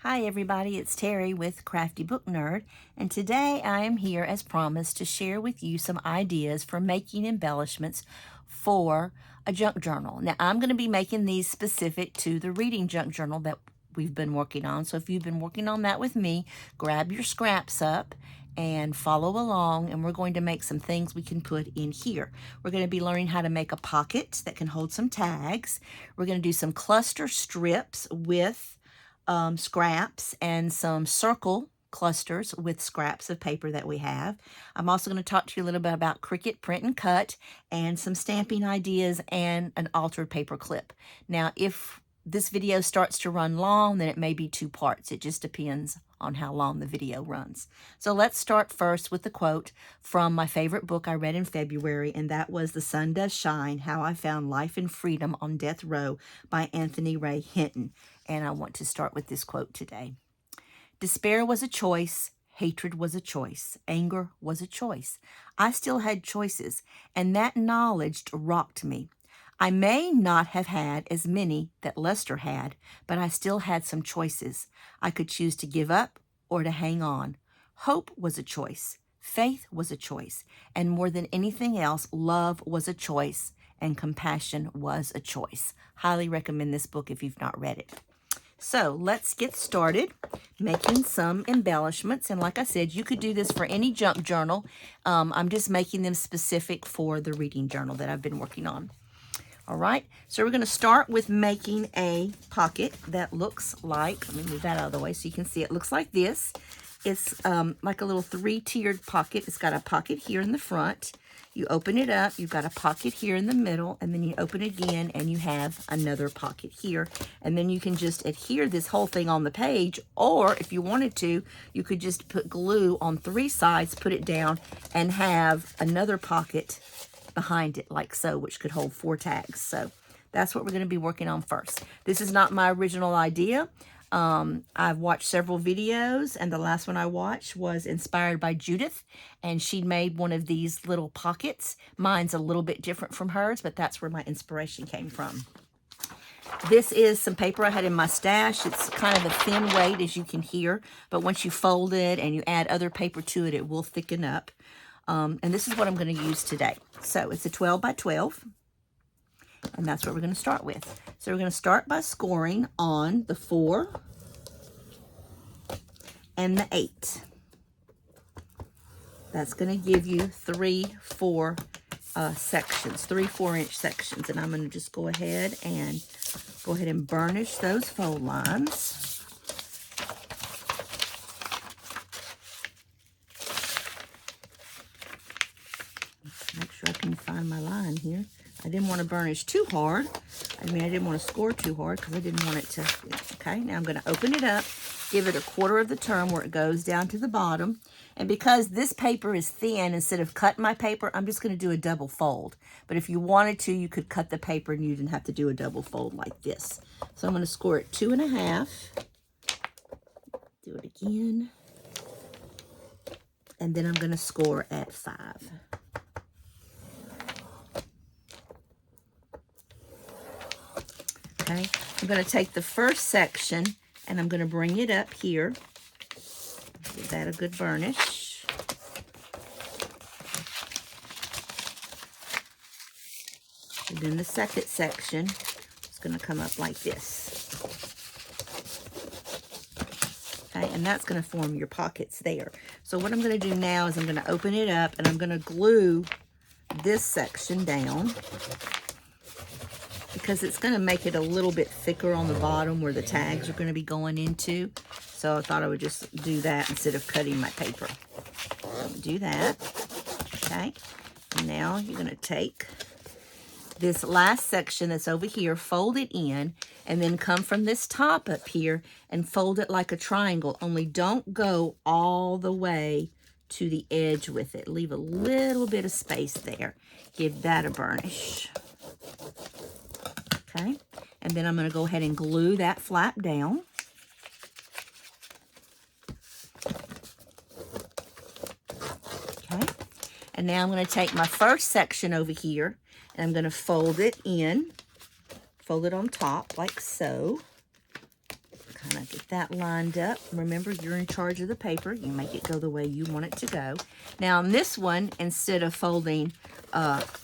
Hi everybody, it's Terry with Crafty Book Nerd, and today I am here as promised to share with you some ideas for making embellishments for a junk journal. Now I'm going to be making these specific to the reading junk journal that we've been working on. So if you've been working on that with me, grab your scraps up and follow along, and we're going to make some things we can put in here. We're going to be learning how to make a pocket that can hold some tags. We're going to do some cluster strips with scraps and some circle clusters with scraps of paper that we have. I'm also going to talk to you a little bit about Cricut print and cut and some stamping ideas and an altered paper clip. Now, if this video starts to run long, then it may be two parts. It just depends on how long the video runs. So let's start first with the quote from my favorite book I read in February, and that was The Sun Does Shine, How I Found Life and Freedom on Death Row by Anthony Ray Hinton. And I want to start with this quote today. Despair was a choice. Hatred was a choice. Anger was a choice. I still had choices, and that knowledge rocked me. I may not have had as many that Lester had, but I still had some choices. I could choose to give up or to hang on. Hope was a choice. Faith was a choice. And more than anything else, love was a choice, and compassion was a choice. Highly recommend this book if you've not read it. So let's get started making some embellishments. And like I said, you could do this for any junk journal. I'm just making them specific for the reading journal that I've been working on. All right, so we're going to start with making a pocket that looks like, let me move that out of the way so you can see it looks like this. It's like a little three-tiered pocket. It's got a pocket here in the front. You open it up, you've got a pocket here in the middle, and then you open it again and you have another pocket here. And then you can just adhere this whole thing on the page, or if you wanted to, you could just put glue on three sides, put it down, and have another pocket behind it like so, which could hold 4 tags. So that's what we're going to be working on first. This is not my original idea. I've watched several videos, and the last one I watched was inspired by Judith, and she made one of these little pockets. Mine's a little bit different from hers, but that's where my inspiration came from. This is some paper I had in my stash. It's kind of a thin weight, as you can hear, but once you fold it and you add other paper to it, it will thicken up. And this is what I'm going to use today. So it's a 12 by 12, and that's what we're going to start with. So we're going to start by scoring on the 4 and the 8. That's going to give you 3 4 sections, 3 4-inch sections. And I'm going to just go ahead and burnish those fold lines. Make sure I can find my line here. I didn't want to burnish too hard. I didn't want to score too hard because I didn't want it to, okay. Now I'm going to open it up, give it a quarter of the turn where it goes down to the bottom. And because this paper is thin, instead of cutting my paper, I'm just going to do a double fold. But if you wanted to, you could cut the paper and you didn't have to do a double fold like this. So I'm going to score it 2.5. Do it again. And then I'm going to score at 5. Okay, I'm going to take the first section and I'm going to bring it up here. Give that a good burnish. And then the second section is going to come up like this. Okay, and that's going to form your pockets there. So what I'm going to do now is I'm going to open it up and I'm going to glue this section down, because it's going to make it a little bit thicker on the bottom where the tags are going to be going into. So I thought I would just do that instead of cutting my paper. So do that. Okay. And now you're going to take this last section that's over here, fold it in, and then come from this top up here and fold it like a triangle. Only don't go all the way to the edge with it. Leave a little bit of space there. Give that a burnish. Okay, and then I'm going to go ahead and glue that flap down. Okay, and now I'm going to take my first section over here and I'm going to fold it in, fold it on top like so. kind of get that lined up. Remember, you're in charge of the paper. You make it go the way you want it to go. Now, on this one, instead of folding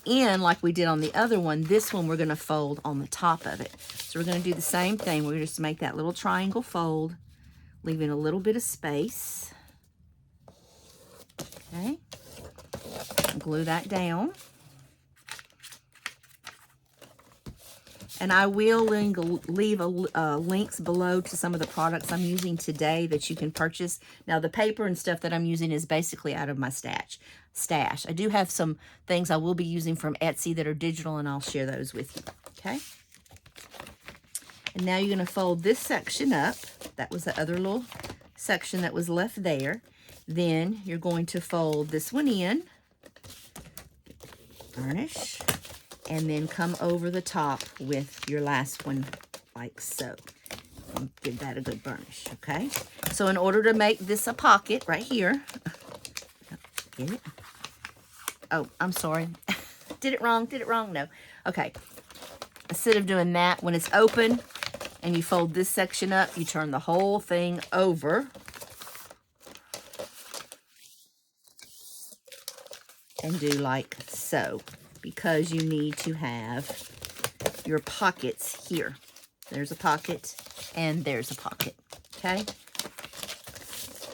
in like we did on the other one, this one we're going to fold on the top of it. So we're going to do the same thing. We're just make that little triangle fold, leaving a little bit of space. Okay. Glue that down. And I will leave links below to some of the products I'm using today that you can purchase. Now, the paper and stuff that I'm using is basically out of my stash. I do have some things I will be using from Etsy that are digital, and I'll share those with you, okay? And now you're going to fold this section up. That was the other little section that was left there. Then you're going to fold this one in, burnish, and then come over the top with your last one like so. And give that a good burnish, okay? So in order to make this a pocket right here, get it? Oh, I'm sorry. Did it wrong? No. Okay. Instead of doing that, when it's open and you fold this section up, you turn the whole thing over. And do like so, because you need to have your pockets here. There's a pocket and there's a pocket, okay?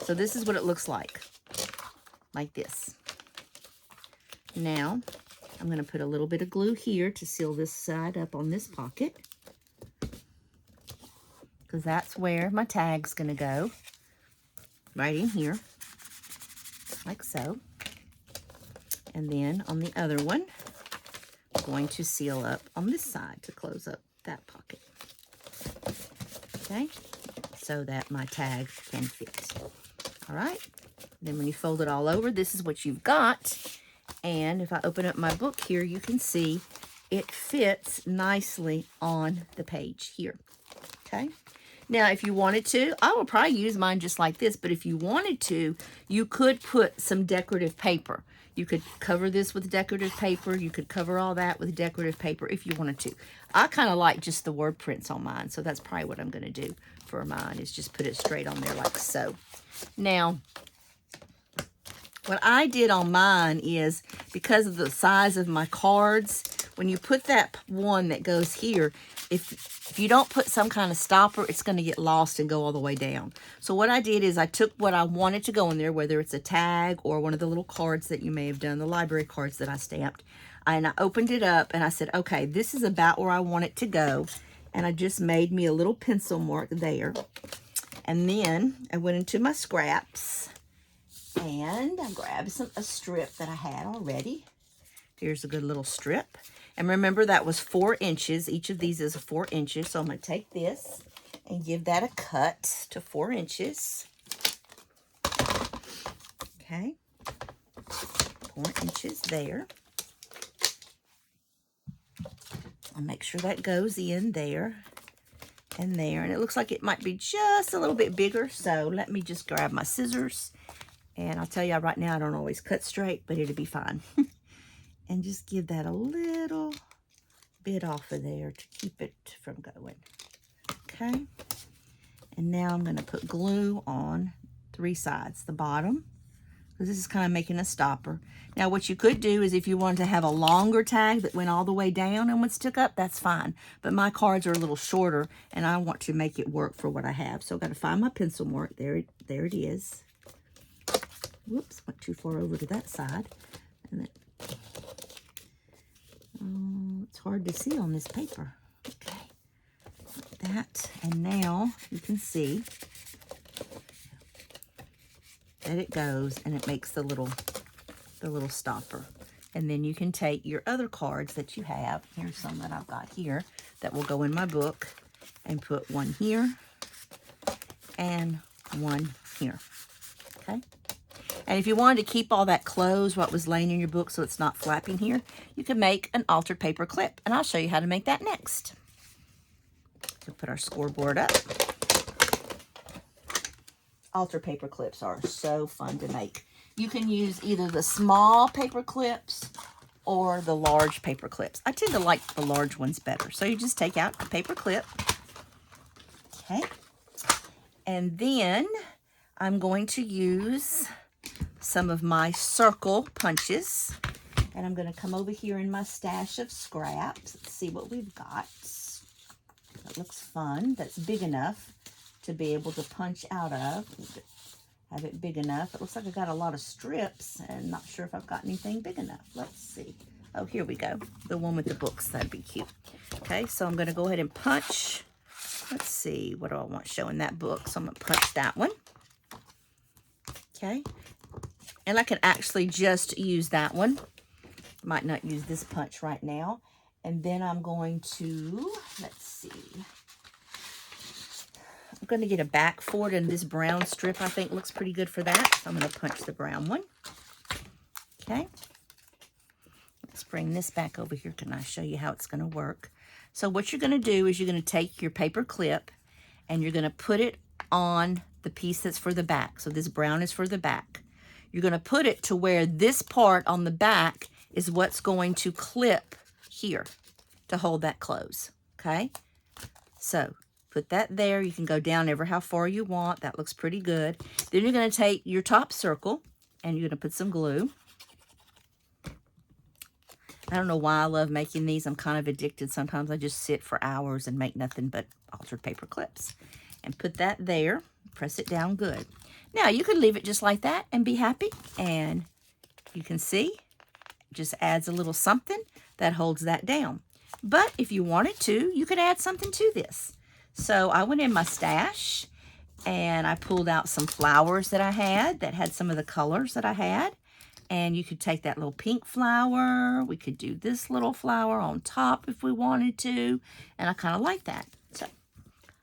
So this is what it looks like this. Now, I'm going to put a little bit of glue here to seal this side up on this pocket, because that's where my tag's going to go, right in here, like so. And then on the other one, I'm going to seal up on this side to close up that pocket. Okay, so that my tag can fit. All right, then when you fold it all over, this is what you've got. And if I open up my book here, you can see it fits nicely on the page here. Okay. Now, if you wanted to, I will probably use mine just like this, but if you wanted to, you could put some decorative paper. You could cover this with decorative paper. You could cover all that with decorative paper if you wanted to. I kind of like just the word prints on mine, so that's probably what I'm going to do for mine, is just put it straight on there like so. Now, what I did on mine is, because of the size of my cards, when you put that one that goes here, if you don't put some kind of stopper, it's going to get lost and go all the way down. So what I did is I took what I wanted to go in there, whether it's a tag or one of the little cards that you may have done, the library cards that I stamped, and I opened it up and I said, okay, this is about where I want it to go. And I just made me a little pencil mark there. And then I went into my scraps and I grabbed a strip that I had already. Here's a good little strip. And remember, that was 4 inches. Each of these is 4 inches. So I'm going to take this and give that a cut to 4 inches. Okay. 4 inches there. I'll make sure that goes in there and there. And it looks like it might be just a little bit bigger. So let me just grab my scissors. And I'll tell you right now, I don't always cut straight, but it'll be fine. And just give that a little bit off of there to keep it from going. Okay. And now I'm going to put glue on 3 sides, the bottom, because this is kind of making a stopper. Now, what you could do is, if you wanted to have a longer tag that went all the way down and was stuck up, that's fine. But my cards are a little shorter, and I want to make it work for what I have. So I've got to find my pencil mark. There it is. Whoops, went too far over to that side. And then, it's hard to see on this paper. Okay, like that. And now you can see that it goes and it makes the little stopper. And then you can take your other cards that you have. Here's some that I've got here that will go in my book, and put one here and one here. Okay. And if you wanted to keep all that closed, what was laying in your book, so it's not flapping here, you can make an altered paper clip. And I'll show you how to make that next. So put our scoreboard up. Altered paper clips are so fun to make. You can use either the small paper clips or the large paper clips. I tend to like the large ones better. So you just take out the paper clip. Okay. And then I'm going to use some of my circle punches. And I'm going to come over here in my stash of scraps. Let's see what we've got. That looks fun. That's big enough to be able to punch out of. Have it big enough. It looks like I got a lot of strips and not sure if I've got anything big enough. Let's see. Oh, here we go. The one with the books. That'd be cute. Okay, so I'm going to go ahead and punch. Let's see. What do I want showing that book? So I'm going to punch that one. Okay. And I can actually just use that one. Might not use this punch right now. And then I'm going to, let's see. I'm going to get a back for it, and this brown strip I think looks pretty good for that. So I'm going to punch the brown one. Okay. Let's bring this back over here. Can I show you how it's going to work? So what you're going to do is you're going to take your paper clip and you're going to put it on the piece that's for the back. So this brown is for the back. You're going to put it to where this part on the back is what's going to clip here to hold that close. Okay. So put that there. You can go down ever how far you want. That looks pretty good. Then you're going to take your top circle and you're going to put some glue. I don't know why I love making these. I'm kind of addicted. Sometimes I just sit for hours and make nothing but altered paper clips. And put that there. Press it down good. Now you could leave it just like that and be happy. And you can see, it just adds a little something that holds that down. But if you wanted to, you could add something to this. So I went in my stash and I pulled out some flowers that I had some of the colors that I had. And you could take that little pink flower. We could do this little flower on top if we wanted to. And I kind of like that. So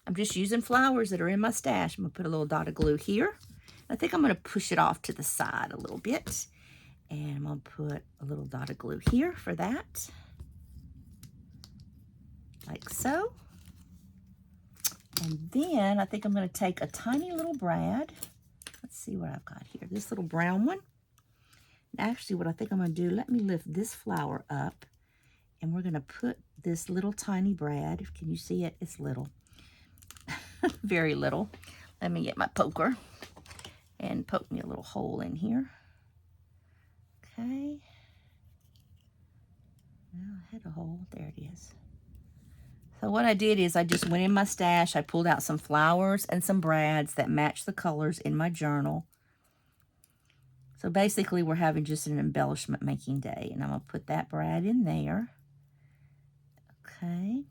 I'm just using flowers that are in my stash. I'm going to put a little dot of glue here. I think I'm going to push it off to the side a little bit. And I'm going to put a little dot of glue here for that. Like so. And then I think I'm going to take a tiny little brad. Let's see what I've got here. This little brown one. Actually, what I think I'm going to do, let me lift this flower up. And we're going to put this little tiny brad. Can you see it? It's little. Very little. Let me get my poker and poke me a little hole in here. Okay. Well, I had a hole. There it is. So what I did is I just went in my stash. I pulled out some flowers and some brads that match the colors in my journal. So basically we're having just an embellishment making day. And I'm going to put that brad in there. Okay.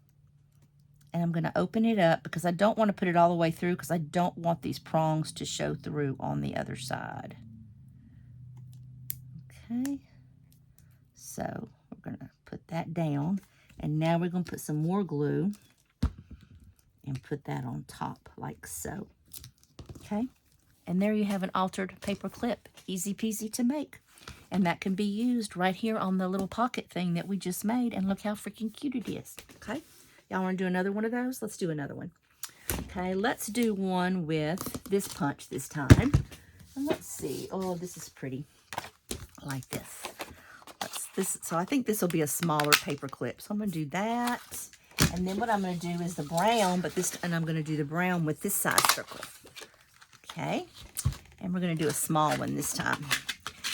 And I'm going to open it up because I don't want to put it all the way through because I don't want these prongs to show through on the other side. Okay. So we're going to put that down. And now we're going to put some more glue and put that on top like so. Okay. And there you have an altered paper clip. Easy peasy to make. And that can be used right here on the little pocket thing that we just made. And look how freaking cute it is. Okay. Y'all want to do another one of those? Let's do another one. Okay. Let's do one with this punch this time. And let's see. Oh, this is pretty. I like this. So I think this will be a smaller paper clip. So I'm going to do that. And then what I'm going to do is the brown, and I'm going to do the brown with this size circle. Okay. And we're going to do a small one this time.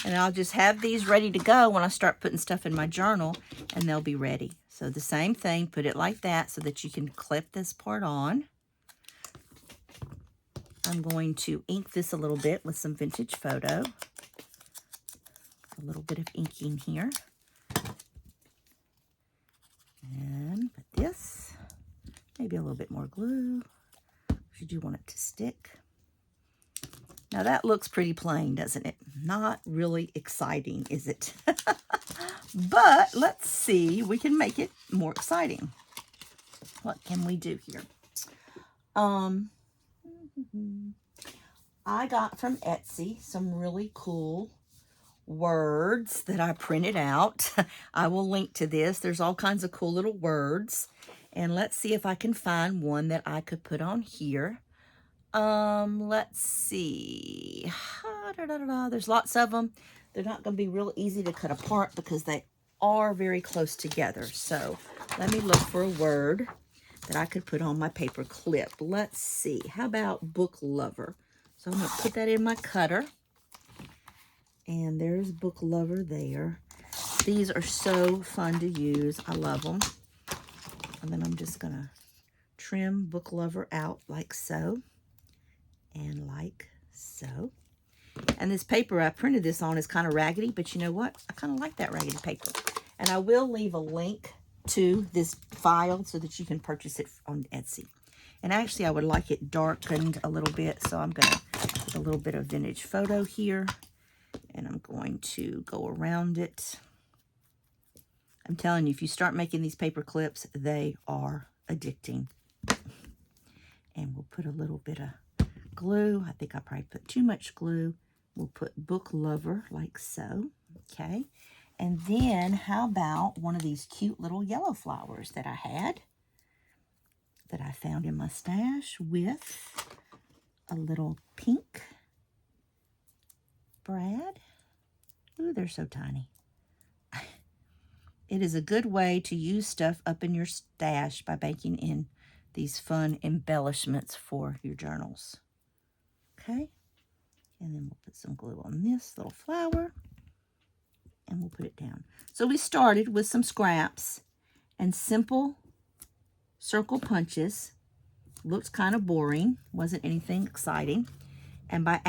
And I'll just have these ready to go when I start putting stuff in my journal, and they'll be ready. So the same thing, put it like that so that you can clip this part on. I'm going to ink this a little bit with some vintage photo. A little bit of inking here. And put this, maybe a little bit more glue, because you do want it to stick. Now that looks pretty plain, doesn't it? Not really exciting, is it? But let's see, we can make it more exciting. What can we do here? I got from Etsy some really cool words that I printed out. I will link to this. There's all kinds of cool little words. And let's see if I can find one that I could put on here. Let's see. There's lots of them. They're not going to be real easy to cut apart because they are very close together. So let me look for a word that I could put on my paper clip. Let's see. How about Book Lover? So I'm going to put that in my cutter. And there's Book Lover there. These are so fun to use. I love them. And then I'm just going to trim Book Lover out like so. And like so. And this paper I printed this on is kind of raggedy, but you know what? I kind of like that raggedy paper. And I will leave a link to this file so that you can purchase it on Etsy. And actually, I would like it darkened a little bit, so I'm going to put a little bit of vintage photo here. And I'm going to go around it. I'm telling you, if you start making these paper clips, they are addicting. And we'll put a little bit of glue. I think I probably put too much glue. We'll put Book Lover like so. Okay. And then how about one of these cute little yellow flowers that I had, that I found in my stash, with a little pink brad. Ooh, they're so tiny. It is a good way to use stuff up in your stash by baking in these fun embellishments for your journals. Okay, and then we'll put some glue on this little flower, and we'll put it down. So we started with some scraps and simple circle punches. Looks kind of boring, wasn't anything exciting. And by